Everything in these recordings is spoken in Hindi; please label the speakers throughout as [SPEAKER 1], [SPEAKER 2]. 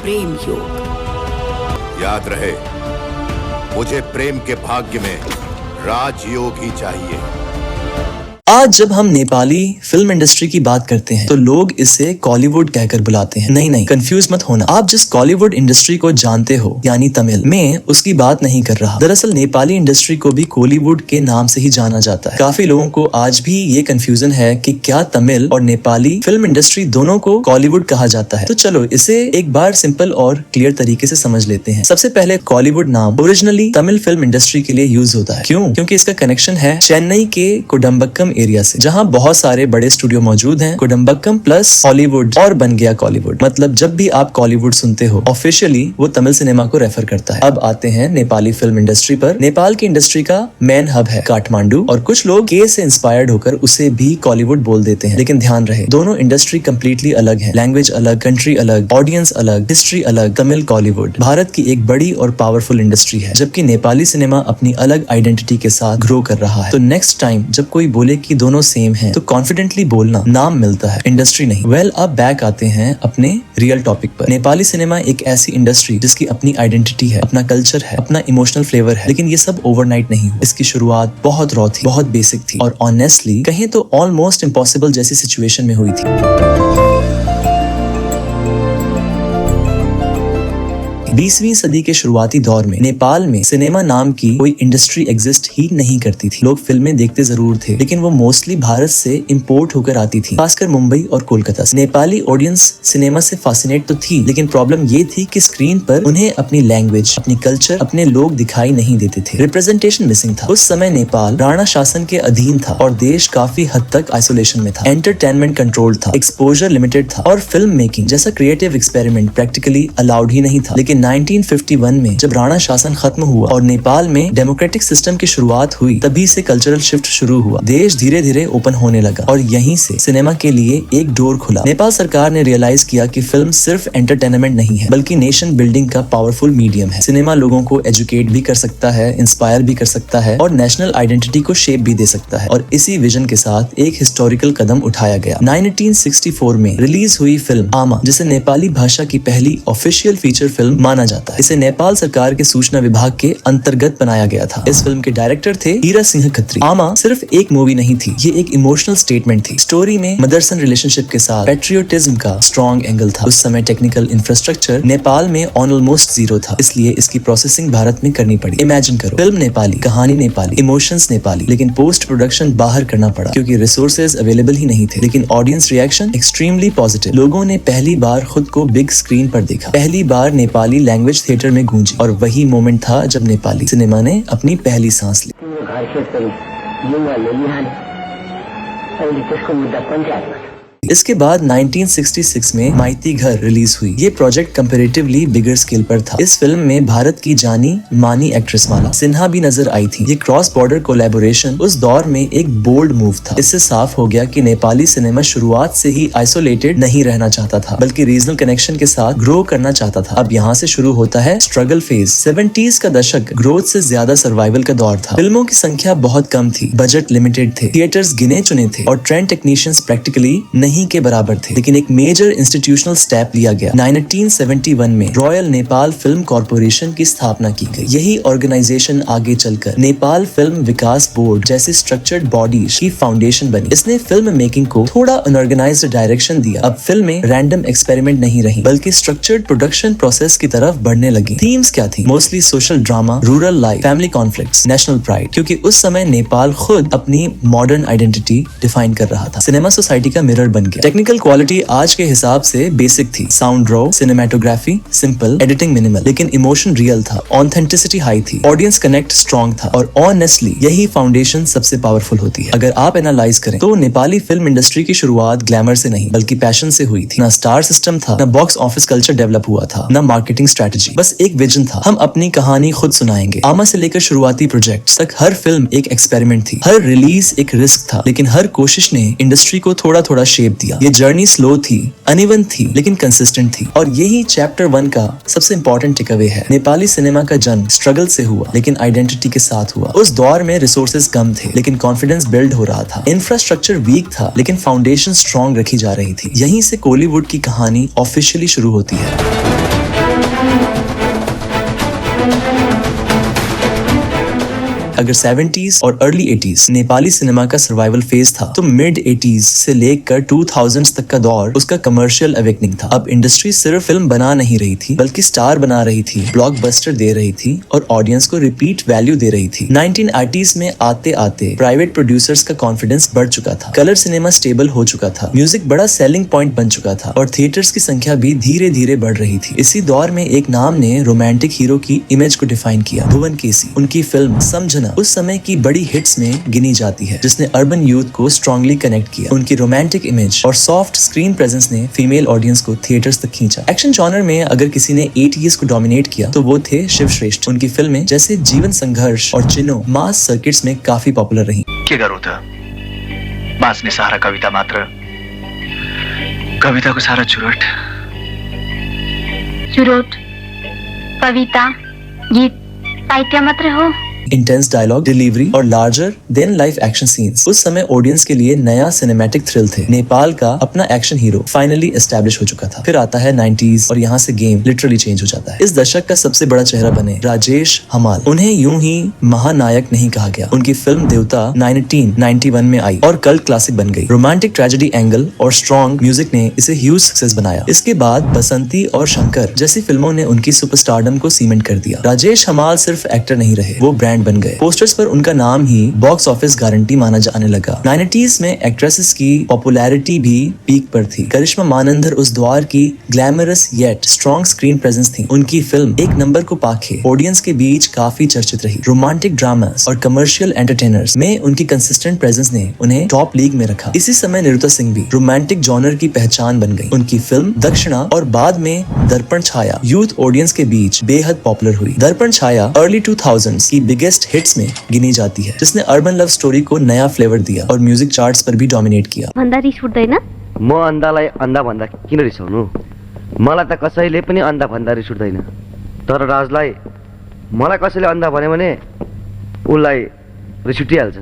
[SPEAKER 1] प्रेम योग।
[SPEAKER 2] याद रहे, मुझे प्रेम के भाग्य में राजयोग ही चाहिए।
[SPEAKER 3] आज जब हम नेपाली फिल्म इंडस्ट्री की बात करते हैं तो लोग इसे कॉलीवुड कहकर बुलाते हैं। नहीं, कंफ्यूज मत होना। आप जिस कॉलीवुड इंडस्ट्री को जानते हो यानी तमिल, में उसकी बात नहीं कर रहा। दरअसल नेपाली इंडस्ट्री को भी कॉलीवुड के नाम से ही जाना जाता है। काफी लोगों को आज भी ये कंफ्यूजन है कि क्या तमिल और नेपाली फिल्म इंडस्ट्री दोनों को कॉलीवुड कहा जाता है। तो चलो इसे एक बार सिंपल और क्लियर तरीके से समझ लेते हैं। सबसे पहले कॉलीवुड नाम ओरिजिनली तमिल फिल्म इंडस्ट्री के लिए यूज होता है। क्यों? क्योंकि इसका कनेक्शन है चेन्नई के कोडम्बक्कम एरिया से, जहां बहुत सारे बड़े स्टूडियो मौजूद हैं। कोडम्बक्कम प्लस हॉलीवुड और बन गया कॉलीवुड। मतलब जब भी आप कॉलीवुड सुनते हो ऑफिशियली वो तमिल सिनेमा को रेफर करता है। अब आते हैं नेपाली फिल्म इंडस्ट्री पर। नेपाल की इंडस्ट्री का मेन हब है काठमांडू और कुछ लोग के से इंस्पायर्ड होकर उसे भी कॉलीवुड बोल देते हैं। लेकिन ध्यान रहे, दोनों इंडस्ट्री कम्प्लीटली अलग है। लैंग्वेज अलग, कंट्री अलग, ऑडियंस अलग, हिस्ट्री अलग। तमिल कॉलीवुड भारत की एक बड़ी और पावरफुल इंडस्ट्री है, जबकि नेपाली सिनेमा अपनी अलग आइडेंटिटी के साथ ग्रो कर रहा है। तो नेक्स्ट टाइम जब कोई बोले कि दोनों सेम है तो कॉन्फिडेंटली बोलना, नाम मिलता है, इंडस्ट्री नहीं। वेल, अब बैक आते हैं अपने रियल टॉपिक पर। नेपाली सिनेमा एक ऐसी इंडस्ट्री जिसकी अपनी आइडेंटिटी है, अपना कल्चर है, अपना इमोशनल फ्लेवर है। लेकिन ये सब ओवरनाइट नहीं हुआ। इसकी शुरुआत बहुत रॉ थी, बहुत बेसिक थी और ऑनेस्टली कहें तो ऑलमोस्ट इम्पॉसिबल जैसी सिचुएशन में हुई थी। 20वीं सदी के शुरुआती दौर में नेपाल में सिनेमा नाम की कोई इंडस्ट्री एग्जिस्ट ही नहीं करती थी। लोग फिल्में देखते जरूर थे, लेकिन वो मोस्टली भारत से इंपोर्ट होकर आती थी, खासकर मुंबई और कोलकाता से। नेपाली ऑडियंस सिनेमा से fascinate तो थी, लेकिन प्रॉब्लम ये थी कि स्क्रीन पर उन्हें अपनी लैंग्वेज, अपनी कल्चर, अपने लोग दिखाई नहीं देते थे। रिप्रेजेंटेशन मिसिंग था। उस समय नेपाल राणा शासन के अधीन था और देश काफी हद तक आइसोलेशन में था। एंटरटेनमेंट कंट्रोल्ड था, एक्सपोजर लिमिटेड था और फिल्म मेकिंग जैसा क्रिएटिव एक्सपेरिमेंट प्रैक्टिकली अलाउड ही नहीं था। लेकिन 1951 में जब राणा शासन खत्म हुआ और नेपाल में डेमोक्रेटिक सिस्टम की शुरुआत हुई, तभी से कल्चरल शिफ्ट शुरू हुआ। देश धीरे धीरे ओपन होने लगा और यहीं से सिनेमा के लिए एक डोर खुला। नेपाल सरकार ने रियलाइज किया कि फिल्म सिर्फ एंटरटेनमेंट नहीं है, बल्कि नेशन बिल्डिंग का पावरफुल मीडियम है। सिनेमा लोगों को एजुकेट भी कर सकता है, इंस्पायर भी कर सकता है और नेशनल आइडेंटिटी को शेप भी दे सकता है। और इसी विजन के साथ एक हिस्टोरिकल कदम उठाया गया। 1964 में रिलीज हुई फिल्म आमा, जिसे नेपाली भाषा की पहली ऑफिशियल फीचर फिल्म माना जाता है। इसे नेपाल सरकार के सूचना विभाग के अंतर्गत बनाया गया था। इस फिल्म के डायरेक्टर थे हीरा सिंह खत्री। आमा सिर्फ एक मूवी नहीं थी, ये एक इमोशनल स्टेटमेंट थी। स्टोरी में मदर सन रिलेशनशिप के साथ पैट्रियोटिज्म का स्ट्रॉन्ग एंगल था। उस समय टेक्निकल इंफ्रास्ट्रक्चर नेपाल में ऑलमोस्ट जीरो था, इसलिए इसकी प्रोसेसिंग भारत में करनी पड़ी। इमेजिन करो, फिल्म नेपाली, कहानी नेपाली, इमोशंस नेपाली, लेकिन पोस्ट प्रोडक्शन बाहर करना पड़ा क्योंकि रिसोर्सेज अवेलेबल ही नहीं थे। लेकिन ऑडियंस रिएक्शन एक्सट्रीमली पॉजिटिव। लोगों ने पहली बार खुद को बिग स्क्रीन पर देखा, पहली बार नेपाली लैंग्वेज थिएटर में गूंजी और वही मोमेंट था जब नेपाली सिनेमा ने अपनी पहली सांस ली। इसके बाद 1966 में माइती घर रिलीज हुई। ये प्रोजेक्ट कंपैरेटिवली बिगर स्केल पर था। इस फिल्म में भारत की जानी मानी एक्ट्रेस माला सिन्हा भी नजर आई थी। ये क्रॉस बॉर्डर कोलैबोरेशन उस दौर में एक बोल्ड मूव था। इससे साफ हो गया कि नेपाली सिनेमा शुरुआत से ही आइसोलेटेड नहीं रहना चाहता था, बल्कि रीजनल कनेक्शन के साथ ग्रो करना चाहता था। अब यहाँ से शुरू होता है स्ट्रगल फेज। 70s का दशक ग्रोथ से ज्यादा सर्वाइवल का दौर था। फिल्मों की संख्या बहुत कम थी, बजट लिमिटेड थे, थिएटर्स गिने चुने थे और ट्रेंड टेक्नीशियंस प्रैक्टिकली नहीं के बराबर थे। लेकिन एक मेजर इंस्टीट्यूशनल स्टेप लिया गया। 1971 में रॉयल नेपाल फिल्म कॉर्पोरेशन की स्थापना की गई। यही ऑर्गेनाइजेशन आगे चलकर नेपाल फिल्म विकास बोर्ड जैसे स्ट्रक्चर्ड बॉडीज की फाउंडेशन बनी। इसने फिल्म मेकिंग को थोड़ा अनऑर्गेनाइज्ड डायरेक्शन दिया। अब फिल्में रैंडम एक्सपेरिमेंट नहीं रही, बल्कि स्ट्रक्चर्ड प्रोडक्शन प्रोसेस की तरफ बढ़ने लगी। थीम्स क्या थी? Mostly social drama, rural life, family conflicts, national pride, क्योंकि उस समय नेपाल खुद अपनी मॉडर्न आइडेंटिटी डिफाइन कर रहा था। सिनेमा सोसाइटी का मिरर बन गया। टेक्निकल क्वालिटी आज के हिसाब से बेसिक थी। Sound raw, cinematography simple, editing minimal, लेकिन इमोशन रियल था, ऑथेंटिसिटी हाई थी, ऑडियंस कनेक्ट स्ट्रॉन्ग था और ऑनेस्टली यही फाउंडेशन सबसे पावरफुल होती है। अगर आप एनालाइज करें तो नेपाली फिल्म इंडस्ट्री की शुरुआत ग्लैमर से नहीं बल्कि पैशन से हुई थी। ना स्टार सिस्टम था, ना बॉक्स ऑफिस कल्चर डेवलप हुआ था, ना मार्केटिंग स्ट्रेटेजी, बस एक विजन था, हम अपनी कहानी खुद सुनाएंगे। आमा से लेकर शुरुआती प्रोजेक्ट्स तक हर फिल्म एक एक्सपेरिमेंट थी, हर रिलीज एक रिस्क था, लेकिन हर कोशिश ने इंडस्ट्री को थोड़ा थोड़ा शेप दिया। ये जर्नी स्लो थी, अनइवन थी, लेकिन कंसिस्टेंट थी और यही चैप्टर 1 का सबसे इंपॉर्टेंट टेकअवे है। नेपाली सिनेमा का जन्म स्ट्रगल से हुआ, लेकिन आइडेंटिटी के साथ हुआ। उस दौर में रिसोर्सेज कम थे, लेकिन कॉन्फिडेंस बिल्ड हो रहा था। इंफ्रास्ट्रक्चर वीक था, लेकिन फाउंडेशन स्ट्रॉन्ग रखी जा रही थी। यहीं से कॉलीवुड की कहानी ऑफिशियली शुरू होती है। अगर 70s और अर्ली 80s नेपाली सिनेमा का सर्वाइवल फेज था, तो मिड 80s से लेकर 2000s तक का दौर उसका कमर्शियल अवेकनिंग था। अब इंडस्ट्री सिर्फ फिल्म बना नहीं रही थी, बल्कि स्टार बना रही थी, ब्लॉकबस्टर दे रही थी और ऑडियंस को रिपीट वैल्यू दे रही थी। 1980s में आते आते प्राइवेट प्रोड्यूसर्स का कॉन्फिडेंस बढ़ चुका था, कलर सिनेमा स्टेबल हो चुका था, म्यूजिक बड़ा सेलिंग पॉइंट बन चुका था और थिएटर्स की संख्या भी धीरे धीरे बढ़ रही थी। इसी दौर में एक नाम ने रोमांटिक हीरो की इमेज को डिफाइन किया, भुवन केसी। उनकी फिल्म समझना उस समय की बड़ी हिट्स में गिनी जाती है, जिसने अर्बन यूथ को स्ट्रांगली कनेक्ट किया। उनकी रोमांटिक इमेज और सॉफ्ट स्क्रीन प्रेजेंस ने फीमेल ऑडियंस को थिएटर्स तक खींचा। एक्शन जॉनर में अगर किसी ने 80s को डोमिनेट किया तो वो थे शिव श्रेष्ठ। उनकी फिल्में जैसे जीवन संघर्ष और चिनो मास सर्किट्स में काफी पॉपुलर रही।
[SPEAKER 1] के गरौँ त बाँच्ने सारा कविता मात्र, कविताको सारा चुरोट
[SPEAKER 4] कविता गीत साहित्य मात्र हो।
[SPEAKER 3] इंटेंस डायलॉग डिलीवरी और larger than life action scenes उस समय ऑडियंस के लिए नया सिनेमैटिक थ्रिल थे। नेपाल का अपना एक्शन हीरो फाइनली एस्टैब्लिश हो चुका था। फिर आता है 90s और यहाँ से गेम लिटरली चेंज हो जाता है। इस दशक का सबसे बड़ा चेहरा बने राजेश हमाल। उन्हें यूं ही महानायक नहीं कहा गया। उनकी फिल्म देवता 1991 में आई और कल्ट क्लासिक बन गई। रोमांटिक ट्रेजेडी एंगल और स्ट्रॉन्ग म्यूजिक ने इसे ह्यूज सक्सेस बनाया। इसके बाद बसंती और शंकर जैसी फिल्मों ने उनकी सुपरस्टारडम को सीमेंट कर दिया। राजेश हमाल सिर्फ एक्टर नहीं रहे, वो ब्रांड बन गए। पोस्टर्स पर उनका नाम ही बॉक्स ऑफिस गारंटी माना जाने लगा। 90s में एक्ट्रेसेस की पॉपुलैरिटी भी पीक पर थी। करिश्मा मानंदर उस दौर की glamorous yet strong screen presence थी। उनकी फिल्म एक नंबर को पाखे ऑडियंस के बीच काफी चर्चित रही। रोमांटिक ड्रामास और कमर्शियल एंटरटेनर्स में उनकी कंसिस्टेंट प्रेजेंस ने उन्हें टॉप लीग में रखा। इसी समय निरुता सिंह भी रोमांटिक जॉनर की पहचान बन गई। उनकी फिल्म दक्षिणा और बाद में दर्पण छाया यूथ ऑडियंस के बीच बेहद पॉपुलर हुई। दर्पण छाया अर्ली 2000s की बिगेस्ट हिट्स में गिनी जाती है, जिसने अर्बन लव स्टोरी को नया फ्लेवर दिया और म्यूजिक चार्ट्स पर भी डोमिनेट किया।
[SPEAKER 5] भन्दा रिस उठ्दैन?
[SPEAKER 6] म अन्धालाई अन्धा भन्दा किन रिसाउनु? मलाई त कसैले पनि अन्धा भन्दा रिस उठ्दैन, तर राजलाई मलाई कसैले अन्धा भन्यो भने उसलाई रिस उठिहाल्छ।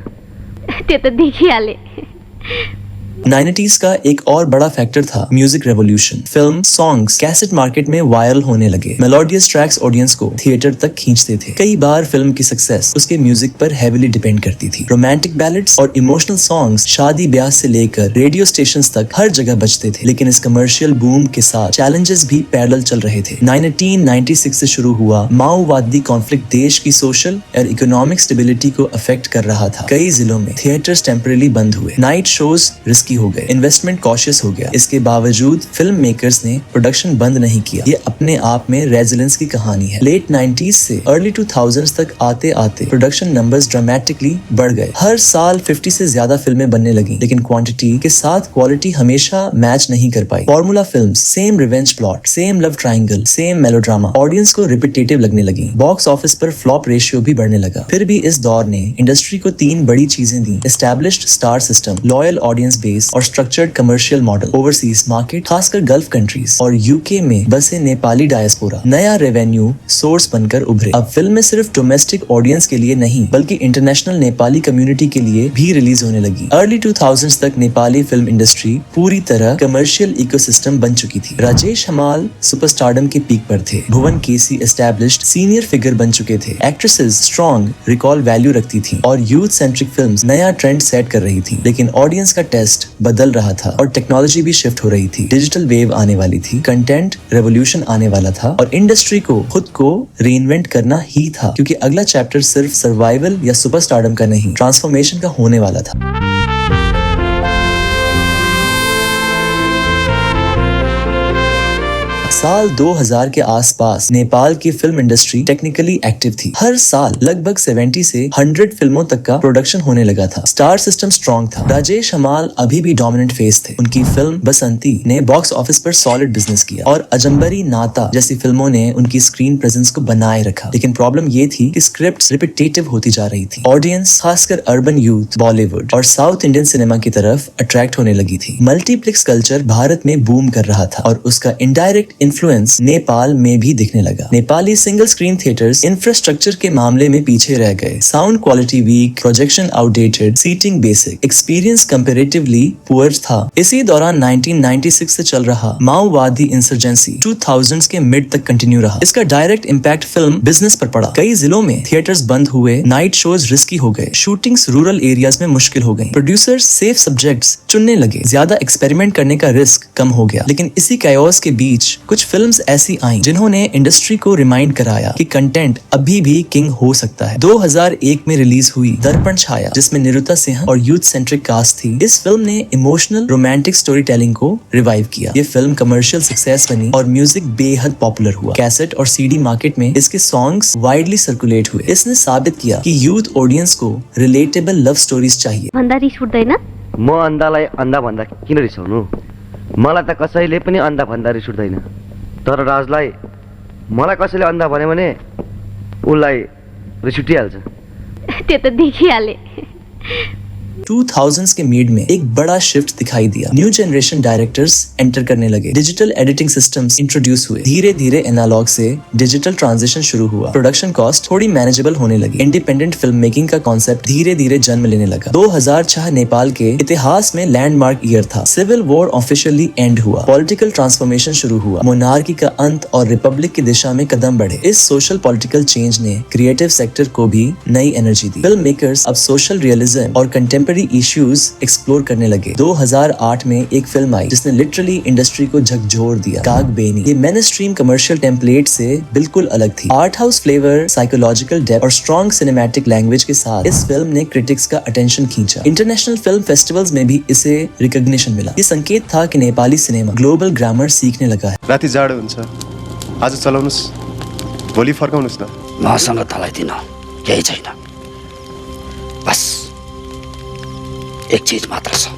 [SPEAKER 5] त्यो त देखिहाले।
[SPEAKER 3] 90s का एक और बड़ा फैक्टर था music revolution. Film songs cassette market में वायरल होने लगे। मेलोडियस ट्रैक्स ऑडियंस को थिएटर तक खींचते थे। कई बार फिल्म की सक्सेस उसके म्यूजिक पर हेविली डिपेंड करती थी। रोमांटिक बैलेड्स और इमोशनल सॉन्ग्स शादी ब्याह से लेकर रेडियो स्टेशंस तक हर जगह बजते थे। लेकिन इस कमर्शियल बूम के साथ चैलेंजेस भी पैरेलल चल रहे थे। 1996 से शुरू हुआ माओवादी कॉन्फ्लिक्ट देश की सोशल और इकोनॉमिक स्टेबिलिटी को अफेक्ट कर रहा था। कई जिलों में थिएटर्स टेम्परेली बंद हुए। नाइट शोज रिस्की हो गए, इन्वेस्टमेंट कॉशियस हो गया। इसके बावजूद फिल्म मेकर्स ने प्रोडक्शन बंद नहीं किया। ये अपने आप में रेजिलेंस की कहानी है। लेट 90s से अर्ली 2000s तक आते आते प्रोडक्शन नंबर्स ड्रामेटिकली बढ़ गए। हर साल 50 से ज्यादा फिल्में बनने लगी, लेकिन क्वांटिटी के साथ क्वालिटी हमेशा मैच नहीं कर पाई। Formula films, same revenge plot, same love triangle, same melodrama audience को रिपीटेटिव लगने लगी। बॉक्स ऑफिस पर फ्लॉप रेशियो भी बढ़ने लगा। फिर भी इस दौर ने इंडस्ट्री को 3 बड़ी चीजें दी: established star system, loyal audience base और structured commercial model. Overseas market, खासकर गल्फ कंट्रीज और यूके में बसे नेपाली डायस्पोरा नया रेवेन्यू सोर्स बनकर उभरे। अब फिल्में सिर्फ डोमेस्टिक ऑडियंस के लिए नहीं, बल्कि इंटरनेशनल नेपाली कम्युनिटी के लिए भी रिलीज होने लगी। अर्ली 2000s तक नेपाली फिल्म इंडस्ट्री पूरी तरह कमर्शियल इकोसिस्टम बन चुकी थी। राजेश हमाल सुपरस्टारडम के पीक पर थे। भुवन केसी एस्टैब्लिश्ड सीनियर फिगर बन चुके थे। एक्ट्रेसेस स्ट्रॉन्ग रिकॉल वैल्यू रखती थी और यूथ सेंट्रिक फिल्म्स नया ट्रेंड सेट कर रही थी। लेकिन ऑडियंस का टेस्ट बदल रहा था और टेक्नोलॉजी भी शिफ्ट हो रही थी। डिजिटल वेव आने वाली थी, कंटेंट रेवोल्यूशन आने वाला था और इंडस्ट्री को खुद को रीइन्वेंट करना ही था, क्योंकि अगला चैप्टर सिर्फ सर्वाइवल या सुपरस्टारडम का नहीं, ट्रांसफॉर्मेशन का होने वाला था। साल 2000 के आसपास नेपाल की फिल्म इंडस्ट्री टेक्निकली एक्टिव थी। हर साल लगभग 70 से 100 फिल्मों तक का प्रोडक्शन होने लगा था। स्टार सिस्टम स्ट्रॉन्ग था। राजेश हमाल अभी भी डोमिनेंट फेस थे। उनकी फिल्म बसंती ने बॉक्स ऑफिस पर सॉलिड बिजनेस किया और अजंबरी नाता जैसी फिल्मों ने उनकी स्क्रीन प्रेजेंस को बनाए रखा। लेकिन प्रॉब्लम ये थी कि स्क्रिप्ट्स रिपीटेटिव होती जा रही थी। ऑडियंस, खासकर अर्बन यूथ, बॉलीवुड और साउथ इंडियन सिनेमा की तरफ अट्रैक्ट होने लगी थी। मल्टीप्लेक्स कल्चर भारत में बूम कर रहा था और उसका इनडायरेक्ट इन्फ्लुएंस नेपाल में भी दिखने लगा। Nepali single screen theatres infrastructure के मामले में पीछे रह गए। Sound quality weak, projection outdated, seating basic, experience comparatively poor था। इसी दौरान 1996 से चल रहा माओवादी इंसर्जेंसी 2000s के मिड तक कंटिन्यू रहा। इसका डायरेक्ट इम्पैक्ट फिल्म बिजनेस पर पड़ा। कई जिलों में थिएटर्स बंद हुए, नाइट शोज रिस्की हो गए, शूटिंग्स रूरल एरियाज में मुश्किल हो गई, प्रोड्यूसर्स सेफ सब्जेक्ट्स चुनने लगे, ज्यादा एक्सपेरिमेंट करने का रिस्क कम हो गया। लेकिन इसी कैओस के बीच कुछ फिल्म्स ऐसी आईं जिन्होंने इंडस्ट्री को रिमाइंड कराया कि कंटेंट अभी भी किंग हो सकता है। 2001 में रिलीज हुई दर्पण छाया, जिसमें निरुता सिंह और यूथ सेंट्रिक कास्ट थी। इस फिल्म ने इमोशनल रोमांटिक स्टोरी टेलिंग को रिवाइव किया। ये फिल्म कमर्शियल सक्सेस बनी और म्यूजिक बेहद पॉपुलर हुआ। कैसेट और सीडी मार्केट में इसके सॉन्ग्स वाइडली सर्कुलेट हुए। इसने साबित किया कि यूथ ऑडियंस को रिलेटेबल लव स्टोरीज चाहिए।
[SPEAKER 5] भन्दा रिस उठ्दैन?
[SPEAKER 6] म अन्धालाई अन्धा भन्दा किन रिसाउनु? मलाई त कसैले पनि अन्धा भन्दा रिस उठ्दैन। तर राजलाई मलाई कसैले अन्धा भन्यो भने उसलाई रिस उठिहाल्छ।
[SPEAKER 5] त्यो त देखिहाले।
[SPEAKER 3] 2000s के मीड में एक बड़ा शिफ्ट दिखाई दिया। न्यू जनरेशन डायरेक्टर्स एंटर करने लगे। डिजिटल एडिटिंग सिस्टम्स इंट्रोड्यूस हुए। धीरे धीरे एनालॉग से डिजिटल ट्रांजिशन शुरू हुआ। प्रोडक्शन कॉस्ट थोड़ी मैनेजेबल होने लगी। इंडिपेंडेंट फिल्म मेकिंग का कॉन्सेप्ट धीरे धीरे जन्म लेने लगा। 2006 नेपाल के इतिहास में लैंडमार्क ईयर था। सिविल वॉर ऑफिशियली एंड हुआ। पॉलिटिकल ट्रांसफॉर्मेशन शुरू हुआ। मोनार्की का अंत और रिपब्लिक की दिशा में कदम बढ़े। इस सोशल पॉलिटिकल चेंज ने क्रिएटिव सेक्टर को भी नई एनर्जी दी। फिल्म मेकर्स अब सोशल रियलिज्म और कंटेम्पररी इश्यूज एक्सप्लोर करने लगे। 2008 में एक फिल्म आई जिसने लिटरली इंडस्ट्री को झकझोर दिया, कागबेनी। ये मेन स्ट्रीम कमर्शियल टेम्पलेट से बिल्कुल अलग थी। Art house flavour, psychological depth और स्ट्रॉन्ग सिनेमैटिक लैंग्वेज के साथ इस फिल्म ने क्रिटिक्स का अटेंशन खींचा। इंटरनेशनल फिल्म फेस्टिवल्स में भी इसे रिकॉग्निशन मिला। ये संकेत था कि नेपाली सिनेमा ग्लोबल ग्रामर सीखने लगा है।
[SPEAKER 7] राति जाडो हुन्छ, आज चलाउनुस्, भोलि फर्काउनुस् न।
[SPEAKER 8] मसँग थलाइदिन, केही छैन। बस एक चीज मात्र छ,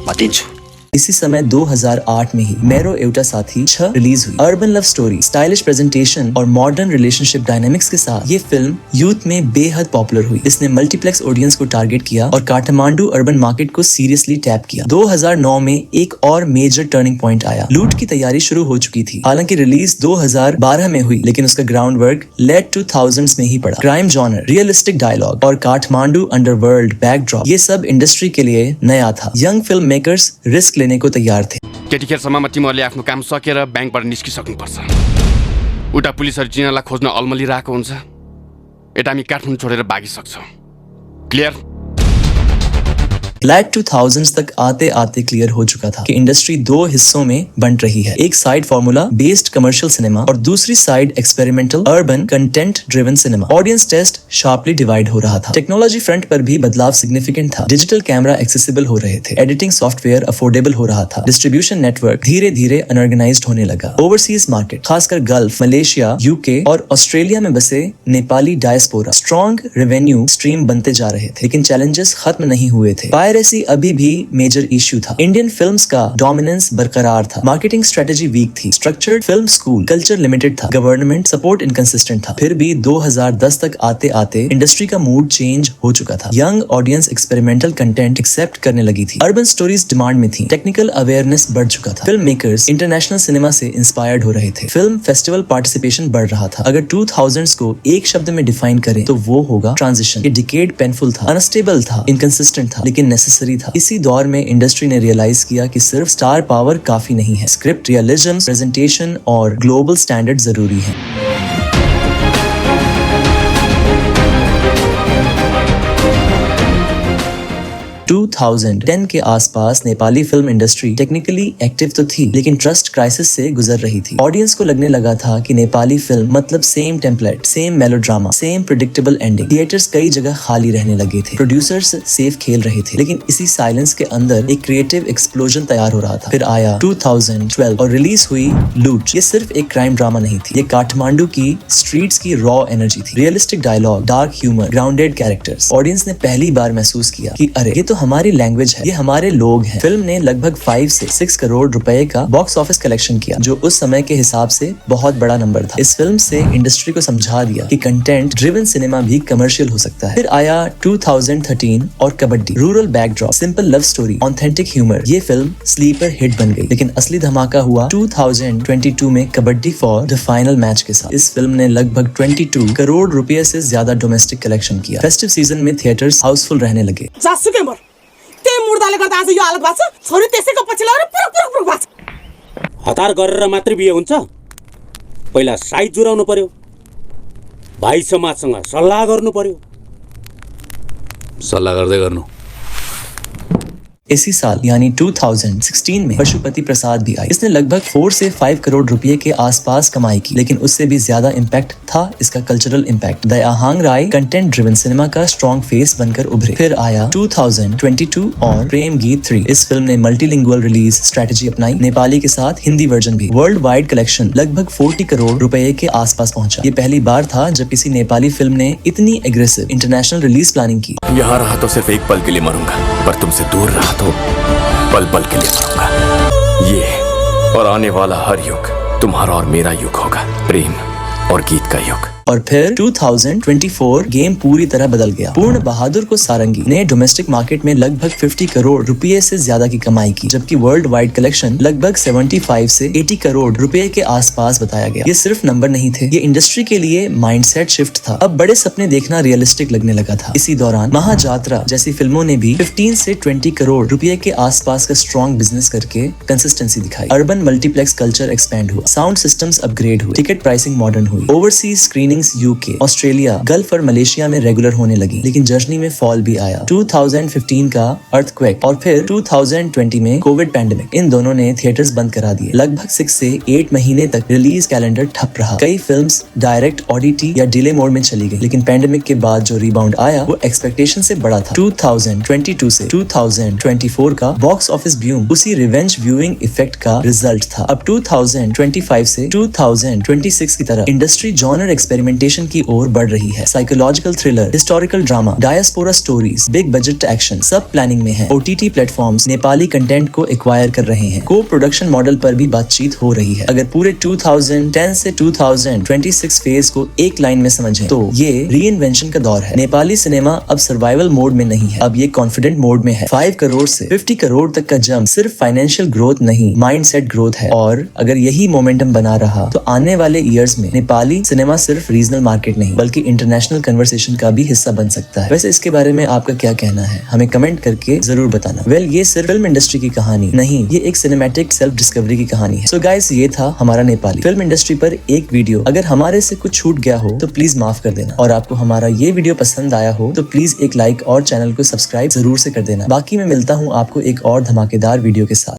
[SPEAKER 8] म दिन्छु।
[SPEAKER 3] इसी समय 2008 में ही मेरो एउटा साथी 6 रिलीज हुई। Urban love story, stylish presentation और मॉडर्न रिलेशनशिप डायनामिक्स के साथ ये फिल्म यूथ में बेहद पॉपुलर हुई। इसने मल्टीप्लेक्स ऑडियंस को टारगेट किया और काठमांडू अर्बन मार्केट को सीरियसली टैप किया। 2009 में एक और मेजर टर्निंग पॉइंट आया। लूट की तैयारी शुरू हो चुकी थी। हालांकि रिलीज 2012 में हुई, लेकिन उसका ग्राउंड वर्क लेट 2000s में ही पड़ा। क्राइम जॉनर, रियलिस्टिक डायलॉग और काठमांडू अंडरवर्ल्ड बैकड्रॉप, ये सब इंडस्ट्री के लिए नया था। यंग फिल्म मेकर्स रिस्क लेने को तैयार थे।
[SPEAKER 9] त्यतिखेरसम्ममा तिमीहरूले आफ्नो काम सकेर ब्याङ्कबाट निस्किसक्नुपर्छ। उता पुलिसहरू चिनालाई खोज्न अल्मलिरहेको हुन्छ, यता हामी काठमाडौँ छोडेर भागिसक्छौँ। क्लियर?
[SPEAKER 3] फ्लैट 2000s तक आते आते क्लियर हो चुका था कि इंडस्ट्री दो हिस्सों में बंट रही है। एक side formula based commercial cinema और दूसरी side experimental urban content driven cinema. Audience taste sharply divide हो रहा था। टेक्नोलॉजी फ्रंट पर भी बदलाव सिग्निफिकेंट था। डिजिटल कैमरा एक्सेसिबल हो रहे थे, एडिटिंग सॉफ्टवेयर अफोर्डेबल हो रहा था, डिस्ट्रीब्यूशन नेटवर्क धीरे धीरे अनऑर्गेनाइज्ड होने लगा। ओवरसीज मार्केट, खासकर गल्फ, मलेशिया, यूके और ऑस्ट्रेलिया में बसे Nepali diaspora strong revenue stream बनते जा रहे थे। लेकिन चैलेंजेस खत्म नहीं हुए थे। पायरेसी अभी भी मेजर इश्यू था। इंडियन फिल्म्स का डोमिनेंस बरकरार था। मार्केटिंग स्ट्रेटेजी वीक थी। Structured film school culture limited था। गवर्नमेंट सपोर्ट इनकंसिस्टेंट था। फिर भी 2010 तक आते आते इंडस्ट्री का मूड चेंज हो चुका था। Young audience experimental content accept करने लगी थी। अर्बन स्टोरीज डिमांड में थी। टेक्निकल अवेयरनेस बढ़ चुका था। फिल्म मेकर्स इंटरनेशनल सिनेमा से इंस्पायर्ड हो रहे थे। फिल्म फेस्टिवल पार्टिसिपेशन बढ़ रहा था। अगर 2000s को एक शब्द में डिफाइन करें तो वो होगा ट्रांजिशन। ये डिकेड पेनफुल था, अनस्टेबल था, इनकंसिस्टेंट था, लेकिन नेसेसरी था। इसी दौर में इंडस्ट्री ने रियलाइज किया कि सिर्फ स्टार पावर काफी नहीं है। स्क्रिप्ट, रियलिज्म, प्रेजेंटेशन और ग्लोबल स्टैंडर्ड जरूरी है। 2010 के आसपास Nepali film industry technically active तो थी, लेकिन ट्रस्ट क्राइसिस से गुजर रही थी। ऑडियंस को लगने लगा था कि नेपाली फिल्म मतलब same template, same melodrama, same predictable ending. Theatres कई जगह खाली रहने लगे थे। प्रोड्यूसर्स सेफ खेल रहे थे, लेकिन इसी साइलेंस के अंदर एक क्रिएटिव एक्सप्लोजन तैयार हो रहा था। फिर आया 2012 और रिलीज हुई लूट। ये सिर्फ एक क्राइम ड्रामा नहीं थी, ये काठमांडू की स्ट्रीट्स की रॉ एनर्जी थी। Realistic dialogue, dark humour, grounded characters. Audience ने पहली बार महसूस किया कि अरे ये तो हमारी लैंग्वेज है, ये हमारे लोग हैं। फिल्म ने लगभग 5 से 6 करोड़ रुपए का बॉक्स ऑफिस कलेक्शन किया, जो उस समय के हिसाब से बहुत बड़ा नंबर था। इस फिल्म से इंडस्ट्री को समझा दिया कि कंटेंट ड्रिवन सिनेमा भी कमर्शियल हो सकता है। फिर आया 2013 और kabaddi, rural backdrop, simple love story, authentic humour. ये फिल्म स्लीपर हिट बन गई, लेकिन असली धमाका हुआ 2022 में kabaddi for the final match के साथ। इस फिल्म ने लगभग 22 करोड़ रुपए से ज्यादा डोमेस्टिक कलेक्शन किया। फेस्टिव सीजन में थिएटर्स हाउसफुल रहने लगे।
[SPEAKER 10] जासुकै मर त्यही मुर्दाले गर्दा आज यो हालत भएको छ। छोरी त्यसैको पछि लगेर पुरुक पुरुक भएको छ।
[SPEAKER 11] हतार गरेर मात्रै बिहे हुन्छ? पहिला साइज जुराउनु पर्यो, भाइ समाजसँग सल्लाह गर्नु पर्यो।
[SPEAKER 12] सल्लाह गर्दै गर्नु।
[SPEAKER 3] इसी साल यानी 2016 में पशुपति प्रसाद भी आई। इसने लगभग 4 से 5 करोड़ रुपए के आसपास कमाई की, लेकिन उससे भी ज्यादा इम्पैक्ट था इसका कल्चरल इम्पैक्ट। दया हांग राय कंटेंट ड्रिवन सिनेमा का स्ट्रॉन्ग फेस बनकर उभरे। फिर आया 2022 और प्रेम गीत 3। इस फिल्म ने मल्टीलिंगुअल रिलीज स्ट्रेटेजी अपनाई, नेपाली के साथ हिंदी वर्जन भी। वर्ल्ड वाइड कलेक्शन लगभग 40 करोड़ रुपए के आसपास पहुंचा। ये पहली बार था जब किसी नेपाली फिल्म ने इतनी एग्रेसिव इंटरनेशनल रिलीज प्लानिंग की।
[SPEAKER 12] यहाँ रहा तो सिर्फ एक पल के लिए मरूंगा, पर तुमसे दूर रहा तो पल पल के लिए मरूंगा। ये और आने वाला हर युग तुम्हारा और मेरा युग होगा, प्रेम और गीत का युग।
[SPEAKER 3] और फिर 2024 गेम पूरी तरह बदल गया। पूर्ण बहादुर को सारंगी ने डोमेस्टिक मार्केट में लगभग 50 करोड़ रुपए से ज्यादा की कमाई की, जबकि वर्ल्ड वाइड कलेक्शन लगभग 75 से 80 करोड़ रुपए के आसपास बताया गया। ये सिर्फ नंबर नहीं थे, ये इंडस्ट्री के लिए माइंडसेट शिफ्ट था। अब बड़े सपने देखना रियलिस्टिक लगने लगा था। इसी दौरान महाजात्रा जैसी फिल्मों ने भी 15 से 20 करोड़ रुपए के आसपास का स्ट्रॉन्ग बिजनेस करके कंसिस्टेंसी दिखाई। अर्बन मल्टीप्लेक्स कल्चर एक्सपैंड हुआ, साउंड सिस्टम्स अपग्रेड हुए, टिकट प्राइसिंग मॉडर्न हुई, overseas screenings UK, Australia, gulf और मलेशिया में रेगुलर होने लगी। लेकिन जर्नी में फॉल भी आया। 2015 का अर्थक्वेक और फिर 2020 में कोविड पैंडेमिक, इन दोनों ने थिएटर्स बंद करा दिए। लगभग 6 से 8 महीने तक रिलीज कैलेंडर ठप रहा। कई फिल्म्स डायरेक्ट ओटीटी या डिले मोड में चली गई। लेकिन पैंडेमिक के बाद जो रिबाउंड आया वो एक्सपेक्टेशन से बड़ा था। 2022 से 2024 का बॉक्स ऑफिस ब्यूम उसी रिवेंज व्यूइंग इफेक्ट का रिजल्ट था। अब 2025 से 2026 की तरह इंडस्ट्री जॉनर एक्सपेरिमेंटेशन की ओर बढ़ रही है। Psychological thriller, historical drama, diaspora stories, big budget action सब प्लानिंग में है। ओटीटी प्लेटफॉर्म्स नेपाली कंटेंट को एक्वायर कर रहे हैं। को प्रोडक्शन मॉडल पर भी बातचीत हो रही है। अगर पूरे 2010 से 2026 फेज को एक लाइन में समझें तो ये रीइन्वेंशन का दौर है। नेपाली सिनेमा अब सर्वाइवल मोड में नहीं है, अब ये कॉन्फिडेंट मोड में है। 5 करोड़ से 50 करोड़ तक का जंप सिर्फ फाइनेंशियल ग्रोथ नहीं, माइंडसेट ग्रोथ है। और अगर यही मोमेंटम बना रहा तो आने वाले ईयर्स में नेपाली सिनेमा सिर्फ रीजनल मार्केट नहीं बल्कि इंटरनेशनल कन्वर्सेशन का भी हिस्सा बन सकता है। वैसे इसके बारे में आपका क्या कहना है, हमें कमेंट करके जरूर बताना। ये सिर्फ फिल्म इंडस्ट्री की कहानी नहीं, ये एक सिनेमैटिक सेल्फ डिस्कवरी की कहानी है। सो गाइस, ये था हमारा नेपाली फिल्म इंडस्ट्री पर एक वीडियो। अगर हमारे से कुछ छूट गया हो तो प्लीज माफ कर देना। और आपको हमारा ये वीडियो पसंद आया हो तो प्लीज एक लाइक और चैनल को सब्सक्राइब जरूर से कर देना। बाकी मैं मिलता हूँ आपको एक और धमाकेदार वीडियो के साथ।